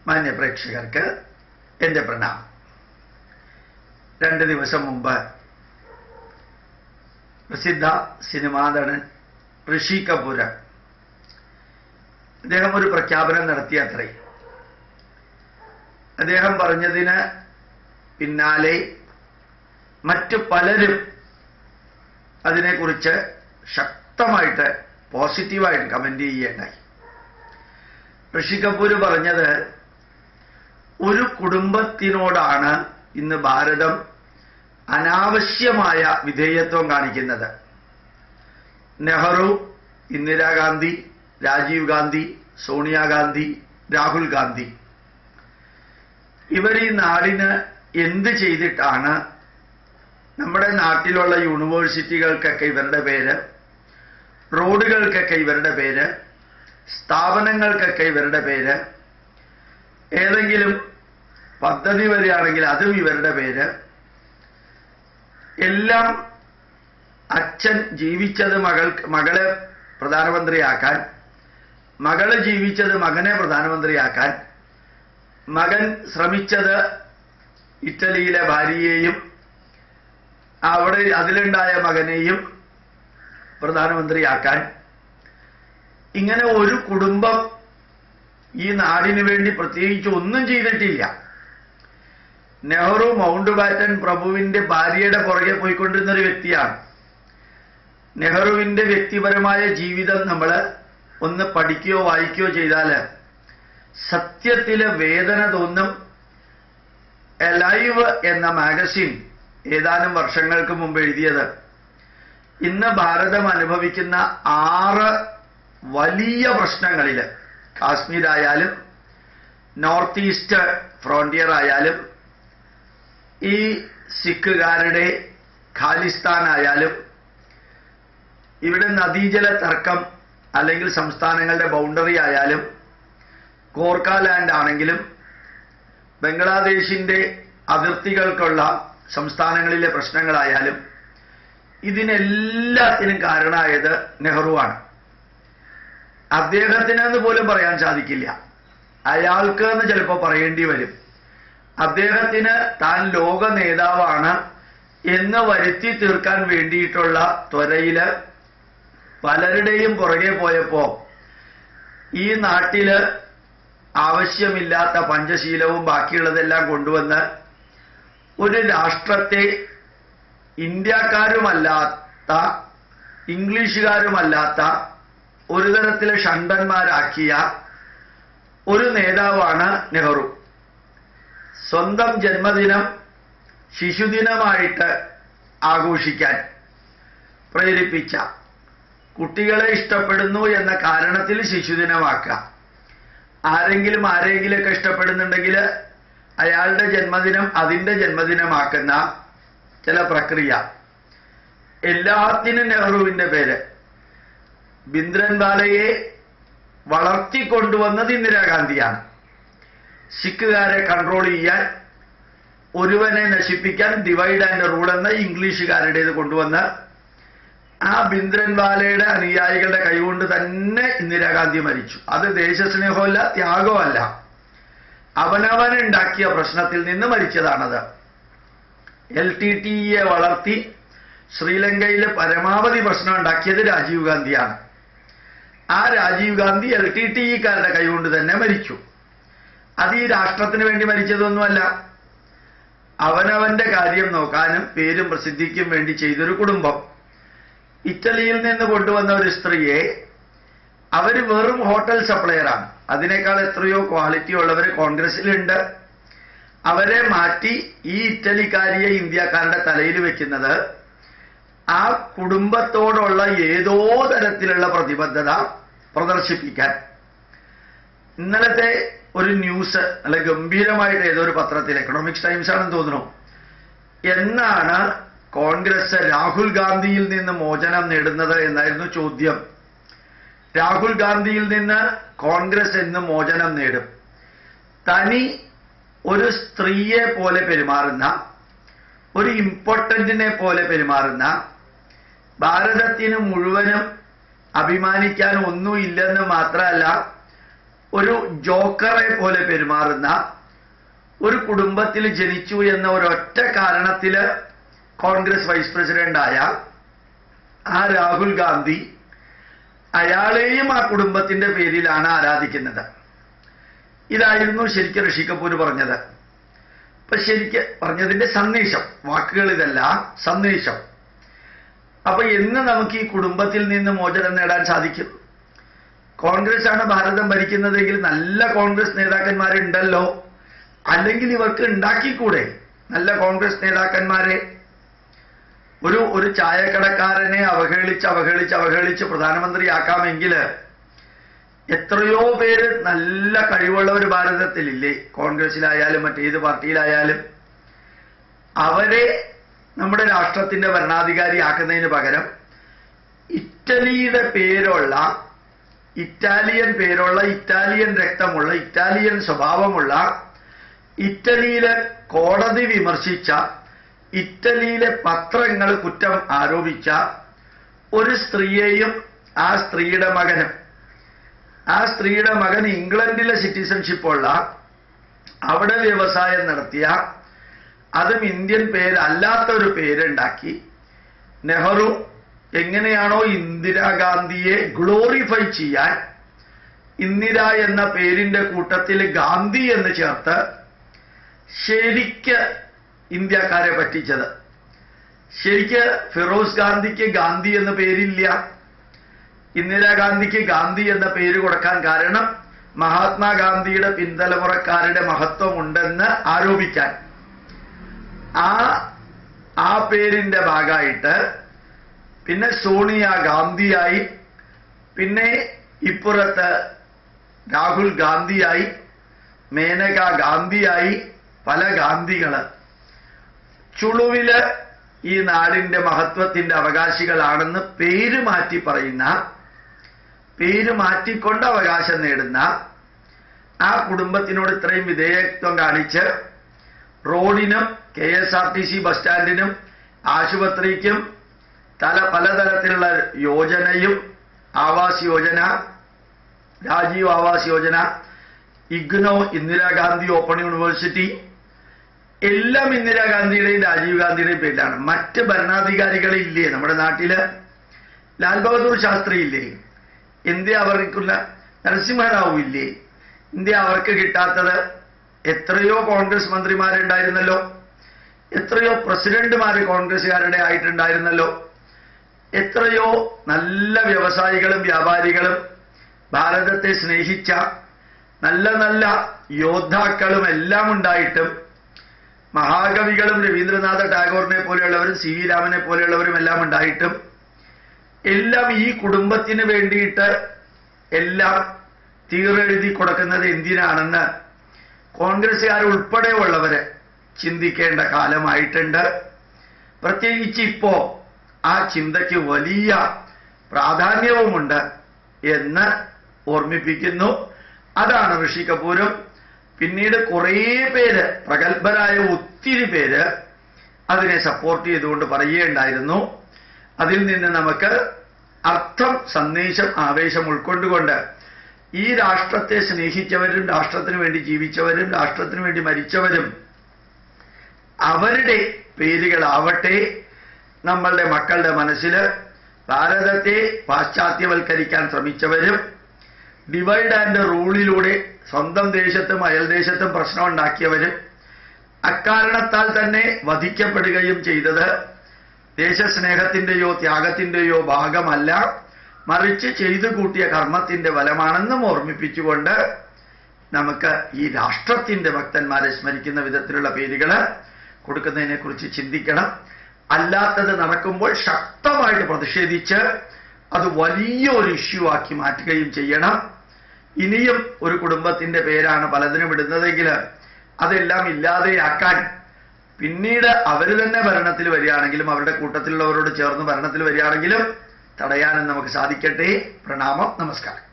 മാന്യ പ്രേക്ഷകർക്ക് എൻ്റെ പ്രണാമം. 2 ദിവസം മുമ്പ് പ്രസിദ്ധ സിനിമാ നടൻ ഋഷി കപൂർ അദ്ദേഹം ഒരു പ്രഖ്യാപനം നടത്തിയത്രേ. അദ്ദേഹം പറഞ്ഞതിന് പിന്നാലെ മറ്റു പലരും അതിനെക്കുറിച്ച് ശക്തമായിട്ട് പോസിറ്റീവായിട്ട് കമന്റ് ചെയ്യുകയുണ്ടായി. ഋഷി കപൂർ പറഞ്ഞത്, ഒരു കുടുംബത്തിനോടാണ് ഇന്ന് ഭാരതം അനാവശ്യമായ വിധേയത്വം കാണിക്കുന്നത്. നെഹ്റു, ഇന്ദിരാഗാന്ധി, രാജീവ് ഗാന്ധി, സോണിയാഗാന്ധി, രാഹുൽ ഗാന്ധി ഇവർ ഈ നാടിന് എന്ത് ചെയ്തിട്ടാണ് നമ്മുടെ നാട്ടിലുള്ള യൂണിവേഴ്സിറ്റികൾക്കൊക്കെ ഇവരുടെ പേര്, റോഡുകൾക്കൊക്കെ ഇവരുടെ പേര്, സ്ഥാപനങ്ങൾക്കൊക്കെ ഇവരുടെ പേര്, ഏതെങ്കിലും പദ്ധതി വരികയാണെങ്കിൽ അതും ഇവരുടെ പേര്, എല്ലാം അച്ഛൻ ജീവിച്ചത് മകളെ പ്രധാനമന്ത്രിയാക്കാൻ, മകള് ജീവിച്ചത് മകനെ പ്രധാനമന്ത്രിയാക്കാൻ, മകൻ ശ്രമിച്ചത് ഇറ്റലിയിലെ ഭാര്യയെയും അവിടെ അതിലുണ്ടായ മകനെയും പ്രധാനമന്ത്രിയാക്കാൻ, ഇങ്ങനെ ഒരു കുടുംബം ഈ നാടിനു വേണ്ടി പ്രത്യേകിച്ച് ഒന്നും ചെയ്തിട്ടില്ല. നെഹ്റു മൗണ്ട് ബാറ്റൻ പ്രഭുവിന്റെ ഭാര്യയുടെ പുറകെ പോയിക്കൊണ്ടിരുന്ന ഒരു വ്യക്തിയാണ്. നെഹ്റുവിന്റെ വ്യക്തിപരമായ ജീവിതം നമ്മൾ ഒന്ന് പഠിക്കുകയോ വായിക്കുകയോ ചെയ്താൽ സത്യത്തിലെ വേദന തോന്നും. ലൈവ് എന്ന മാഗസിൻ ഏതാനും വർഷങ്ങൾക്ക് മുമ്പ് എഴുതിയത്, ഇന്ന് ഭാരതം അനുഭവിക്കുന്ന 6 വലിയ പ്രശ്നങ്ങളിൽ, കാശ്മീർ ആയാലും നോർത്ത് ഈസ്റ്റ് ഫ്രോണ്ടിയർ ആയാലും ഈ സിഖുകാരുടെ ഖാലിസ്ഥാൻ ആയാലും ഇവിടെ നദീജല തർക്കം അല്ലെങ്കിൽ സംസ്ഥാനങ്ങളുടെ ബൗണ്ടറി ആയാലും ഗോർഖാലാൻഡ് ആണെങ്കിലും ബംഗ്ലാദേശിന്റെ അതിർത്തികൾക്കുള്ള സംസ്ഥാനങ്ങളിലെ പ്രശ്നങ്ങളായാലും ഇതിനെല്ലാത്തിനും കാരണമായത് നെഹ്റുവാണ്. അദ്ദേഹത്തിനെന്ന് പോലും പറയാൻ സാധിക്കില്ല, അയാൾക്ക് എന്ന് ചിലപ്പോൾ പറയേണ്ടി വരും. അദ്ദേഹത്തിന് താൻ ലോക നേതാവാണ് എന്ന് വരുത്തി തീർക്കാൻ വേണ്ടിയിട്ടുള്ള ത്വരയില് പലരുടെയും പുറകെ പോയപ്പോ ഈ നാട്ടില് ആവശ്യമില്ലാത്ത പഞ്ചശീലവും ബാക്കിയുള്ളതെല്ലാം കൊണ്ടുവന്ന് ഒരു രാഷ്ട്രത്തെ ഇന്ത്യക്കാരുമല്ലാത്ത ഇംഗ്ലീഷുകാരുമല്ലാത്ത ഒരു തരത്തിലെ ഷണ്ടന്മാരാക്കിയ ഒരു നേതാവാണ് നെഹ്റു. സ്വന്തം ജന്മദിനം ശിശുദിനമായിട്ട് ആഘോഷിക്കാൻ പ്രേരിപ്പിച്ച, കുട്ടികളെ ഇഷ്ടപ്പെടുന്നു എന്ന കാരണത്തിൽ ശിശുദിനമാക്കുക, ആരെങ്കിലുമൊക്കെ ഇഷ്ടപ്പെടുന്നുണ്ടെങ്കിൽ അയാളുടെ ജന്മദിനം അതിൻ്റെ ജന്മദിനമാക്കുന്ന ചില പ്രക്രിയ, എല്ലാത്തിനും നെഹ്റുവിന്റെ പേര്. ഭിന്ദ്രൻവാലയെ വളർത്തിക്കൊണ്ടുവന്നത് ഇന്ദിരാഗാന്ധിയാണ്. സിഖുകാരെ കൺട്രോൾ ചെയ്യാൻ, ഒരുവനെ നശിപ്പിക്കാൻ ഡിവൈഡ് ആൻഡ് റൂൾ എന്ന ഇംഗ്ലീഷുകാരുടേത് കൊണ്ടുവന്ന് ആ ഭിന്ദ്രൻവാലയുടെ അനുയായികളുടെ കൈകൊണ്ട് തന്നെ ഇന്ദിരാഗാന്ധി മരിച്ചു. അത് ദേശസ്നേഹമല്ല, ത്യാഗമല്ല, അവനവനുണ്ടാക്കിയ പ്രശ്നത്തിൽ നിന്ന് മരിച്ചതാണത്. LTTE വളർത്തി ശ്രീലങ്കയിൽ പരമാവധി പ്രശ്നം ഉണ്ടാക്കിയത് രാജീവ് ഗാന്ധിയാണ്. ആ രാജീവ് ഗാന്ധി LTTEക്കാരുടെ കൈകൊണ്ട് തന്നെ മരിച്ചു. അത് ഈ രാഷ്ട്രത്തിന് വേണ്ടി മരിച്ചതൊന്നുമല്ല, അവനവന്റെ കാര്യം നോക്കാനും പേരും പ്രസിദ്ധിക്കും വേണ്ടി ചെയ്തൊരു കുടുംബം. ഇറ്റലിയിൽ നിന്ന് കൊണ്ടുവന്ന ഒരു സ്ത്രീയെ, അവര് വെറും ഹോട്ടൽ സപ്ലയറാണ്, അതിനേക്കാൾ എത്രയോ ക്വാളിറ്റി ഉള്ളവർ കോൺഗ്രസിലുണ്ട്. അവരെ മാറ്റി ഈ ഇറ്റലിക്കാരിയെ ഇന്ത്യക്കാരുടെ തലയിൽ വെക്കുന്നത് ആ കുടുംബത്തോടുള്ള ഏതോ തരത്തിലുള്ള പ്രതിബദ്ധത പ്രദർശിപ്പിക്കാൻ. ഇന്നലത്തെ ഒരു ന്യൂസ് നല്ല ഗംഭീരമായിട്ട് ഏതോ ഒരു പത്രത്തിൽ, എക്കണോമിക്സ് ടൈംസ് ആണെന്ന് തോന്നുന്നു, എന്നാണ് കോൺഗ്രസ് രാഹുൽ ഗാന്ധിയിൽ നിന്ന് മോചനം നേടുന്നത് എന്നായിരുന്നു ചോദ്യം. രാഹുൽ ഗാന്ധിയിൽ നിന്ന് കോൺഗ്രസ് എന്ന് മോചനം നേടും? തനി ഒരു സ്ത്രീയെ പോലെ പെരുമാറുന്ന, ഒരു ഇമ്പോർട്ടന്റിനെ പോലെ പെരുമാറുന്ന, ഭാരതത്തിന് മുഴുവനും അഭിമാനിക്കാൻ ഒന്നുമില്ലെന്ന് മാത്രമല്ല ഒരു ജോക്കറെ പോലെ പെരുമാറുന്ന ഒരു കുടുംബത്തിൽ ജനിച്ചു എന്ന ഒരൊറ്റ കാരണത്തിൽ കോൺഗ്രസ് വൈസ് പ്രസിഡന്റായ ആ രാഹുൽ ഗാന്ധി അയാളെയും ആ കുടുംബത്തിന്റെ പേരിലാണ് ആരാധിക്കുന്നത്. ഇതായിരുന്നു ശരിക്കും ഋഷി കപൂർ പറഞ്ഞത്. അപ്പൊ ശരിക്ക് പറഞ്ഞതിന്റെ സന്ദേശം, വാക്കുകൾ ഇതല്ല, സന്ദേശം. അപ്പൊ എന്ന് നമുക്ക് ഈ കുടുംബത്തിൽ നിന്ന് മോചനം നേടാൻ സാധിക്കും? കോൺഗ്രസ് ആണ് ഭാരതം ഭരിക്കുന്നതെങ്കിൽ നല്ല കോൺഗ്രസ് നേതാക്കന്മാരുണ്ടല്ലോ, അല്ലെങ്കിൽ ഇവർക്ക് ഉണ്ടാക്കിക്കൂടെ നല്ല കോൺഗ്രസ് നേതാക്കന്മാരെ? ഒരു ചായക്കടക്കാരനെ അവഹേളിച്ച് പ്രധാനമന്ത്രിയാക്കാമെങ്കിൽ എത്രയോ പേര് നല്ല കഴിവുള്ളവർ ഭാരതത്തിലില്ലേ? കോൺഗ്രസിലായാലും മറ്റേത് പാർട്ടിയിലായാലും. അവരെ നമ്മുടെ രാഷ്ട്രത്തിന്റെ ഭരണാധികാരിയാക്കുന്നതിന് പകരം ഇറ്റാലിയൻ രക്തമുള്ള, ഇറ്റാലിയൻ സ്വഭാവമുള്ള, ഇറ്റലിയിലെ കോടതി വിമർശിച്ച, ഇറ്റലിയിലെ പത്രങ്ങൾ കുറ്റം ആരോപിച്ച ഒരു സ്ത്രീയെയും ആ സ്ത്രീയുടെ മകൻ ഇംഗ്ലണ്ടിലെ സിറ്റിസൺഷിപ്പുള്ള, അവിടെ വ്യവസായം നടത്തിയ, അതും ഇന്ത്യൻ പേരല്ലാത്ത ഒരു പേരുണ്ടാക്കി നെഹ്റു എങ്ങനെയാണോ ഇന്ദിരാഗാന്ധിയെ ഗ്ലോറിഫൈ ചെയ്യാൻ ഇന്ദിര എന്ന പേരിന്റെ കൂട്ടത്തിൽ ഗാന്ധി എന്ന് ചേർത്ത് ശരിക്ക് ഇന്ത്യക്കാരെ പറ്റിച്ചത്. ശരിക്ക് ഫിറോസ് ഗാന്ധിക്ക് ഗാന്ധി എന്ന പേരില്ല. ഇന്ദിരാഗാന്ധിക്ക് ഗാന്ധി എന്ന പേര് കൊടുക്കാൻ കാരണം മഹാത്മാഗാന്ധിയുടെ പിൻതലമുറക്കാരുടെ മഹത്വമുണ്ടെന്ന് ആരോപിക്കാൻ. ആ പേരിന്റെ ഭാഗമായിട്ട് പിന്നെ സോണിയ ഗാന്ധിയായി, പിന്നെ ഇപ്പുറത്ത് രാഹുൽ ഗാന്ധിയായി, മേനക ഗാന്ധിയായി, പല ഗാന്ധികള് ചുളുവില് ഈ നാടിന്റെ മഹത്വത്തിന്റെ അവകാശികളാണെന്ന് പേര് മാറ്റിക്കൊണ്ട് അവകാശം നേടുന്ന ആ കുടുംബത്തിനോട് ഇത്രയും വിധേയത്വം കാണിച്ച് റോഡിനും KSRTC ബസ് സ്റ്റാൻഡിനും ആശുപത്രിക്കും പലതരത്തിലുള്ള യോജനയും, ആവാസ് യോജന, രാജീവ് ആവാസ് യോജന, ഇഗ്നോ, ഇന്ദിരാഗാന്ധി ഓപ്പൺ യൂണിവേഴ്സിറ്റി, എല്ലാം ഇന്ദിരാഗാന്ധിയുടെയും രാജീവ് ഗാന്ധിയുടെയും പേരിലാണ്. മറ്റ് ഭരണാധികാരികളില്ലേ നമ്മുടെ നാട്ടില്? ലാൽ ബഹദൂർ ശാസ്ത്രി ഇല്ലേ? ഇന്ത്യ അവർക്കുള്ള നരസിംഹറാവു ഇല്ലേ? ഇന്ത്യ അവർക്ക് കിട്ടാത്തത് എത്രയോ കോൺഗ്രസ് മന്ത്രിമാരുണ്ടായിരുന്നല്ലോ, എത്രയോ പ്രസിഡന്റുമാര് കോൺഗ്രസുകാരുടെ ആയിട്ടുണ്ടായിരുന്നല്ലോ, എത്രയോ നല്ല വ്യവസായികളും വ്യാപാരികളും ഭാരതത്തെ സ്നേഹിച്ച നല്ല നല്ല യോദ്ധാക്കളും എല്ലാം ഉണ്ടായിട്ടും, മഹാകവികളും രവീന്ദ്രനാഥ ടാഗോറിനെ പോലെയുള്ളവരും CV രാമനെ പോലെയുള്ളവരും എല്ലാം ഉണ്ടായിട്ടും, എല്ലാം ഈ കുടുംബത്തിന് വേണ്ടിയിട്ട് എല്ലാം തീരെഴുതി കൊടുക്കുന്നത് എന്തിനാണെന്ന് കോൺഗ്രസുകാർ ഉൾപ്പെടെയുള്ളവര് ചിന്തിക്കേണ്ട കാലമായിട്ടുണ്ട്. പ്രത്യേകിച്ച് ഇപ്പോ ആ ചിന്തയ്ക്ക് വലിയ പ്രാധാന്യവുമുണ്ട് എന്ന് ഓർമ്മിപ്പിക്കുന്നു. അതാണ് ഋഷി കപൂരും പിന്നീട് കുറേ പേര്, പ്രഗത്ഭരായ ഒത്തിരി പേര് അതിനെ സപ്പോർട്ട് ചെയ്തുകൊണ്ട് പറയുകയുണ്ടായിരുന്നു. അതിൽ നിന്ന് നമുക്ക് അർത്ഥം, സന്ദേശം, ആവേശം ഉൾക്കൊണ്ടുകൊണ്ട് ഈ രാഷ്ട്രത്തെ സ്നേഹിച്ചവരും രാഷ്ട്രത്തിന് വേണ്ടി ജീവിച്ചവരും രാഷ്ട്രത്തിന് വേണ്ടി മരിച്ചവരും അവരുടെ പേരുകളാവട്ടെ നമ്മളുടെ മക്കളുടെ മനസ്സിൽ. ഭാരതത്തെ പാശ്ചാത്യവൽക്കരിക്കാൻ ശ്രമിച്ചവരും ഡിവൈഡ് ആൻഡ് റൂളിലൂടെ സ്വന്തം ദേശത്തും അയൽദേശത്തും പ്രശ്നം ഉണ്ടാക്കിയവരും അക്കാരണത്താൽ തന്നെ വധിക്കപ്പെടുകയും ചെയ്തത് ദേശസ്നേഹത്തിന്റെയോ ത്യാഗത്തിന്റെയോ ഭാഗമല്ല, മറിച്ച് ചെയ്തു കൂട്ടിയ കർമ്മത്തിന്റെ ഫലമാണെന്നും ഓർമ്മിപ്പിച്ചുകൊണ്ട് നമുക്ക് ഈ രാഷ്ട്രത്തിന്റെ ഭക്തന്മാരെ സ്മരിക്കുന്ന വിധത്തിലുള്ള പേരുകൾ കൊടുക്കുന്നതിനെക്കുറിച്ച് ചിന്തിക്കണം. അല്ലാത്തത് നടക്കുമ്പോൾ ശക്തമായിട്ട് പ്രതിഷേധിച്ച് അത് വലിയൊരു ഇഷ്യൂ ആക്കി മാറ്റുകയും ചെയ്യണം. ഇനിയും ഒരു കുടുംബത്തിന്റെ പേരാണ് പലതിനും ഇടുന്നതെങ്കിൽ അതെല്ലാം ഇല്ലാതെയാക്കാൻ പിന്നീട് അവർ തന്നെ ഭരണത്തിൽ വരികയാണെങ്കിലും അവരുടെ കൂട്ടത്തിലുള്ളവരോട് ചേർന്ന് ഭരണത്തിൽ വരികയാണെങ്കിലും തടയാനും നമുക്ക് സാധിക്കട്ടെ. പ്രണാമം, നമസ്കാരം.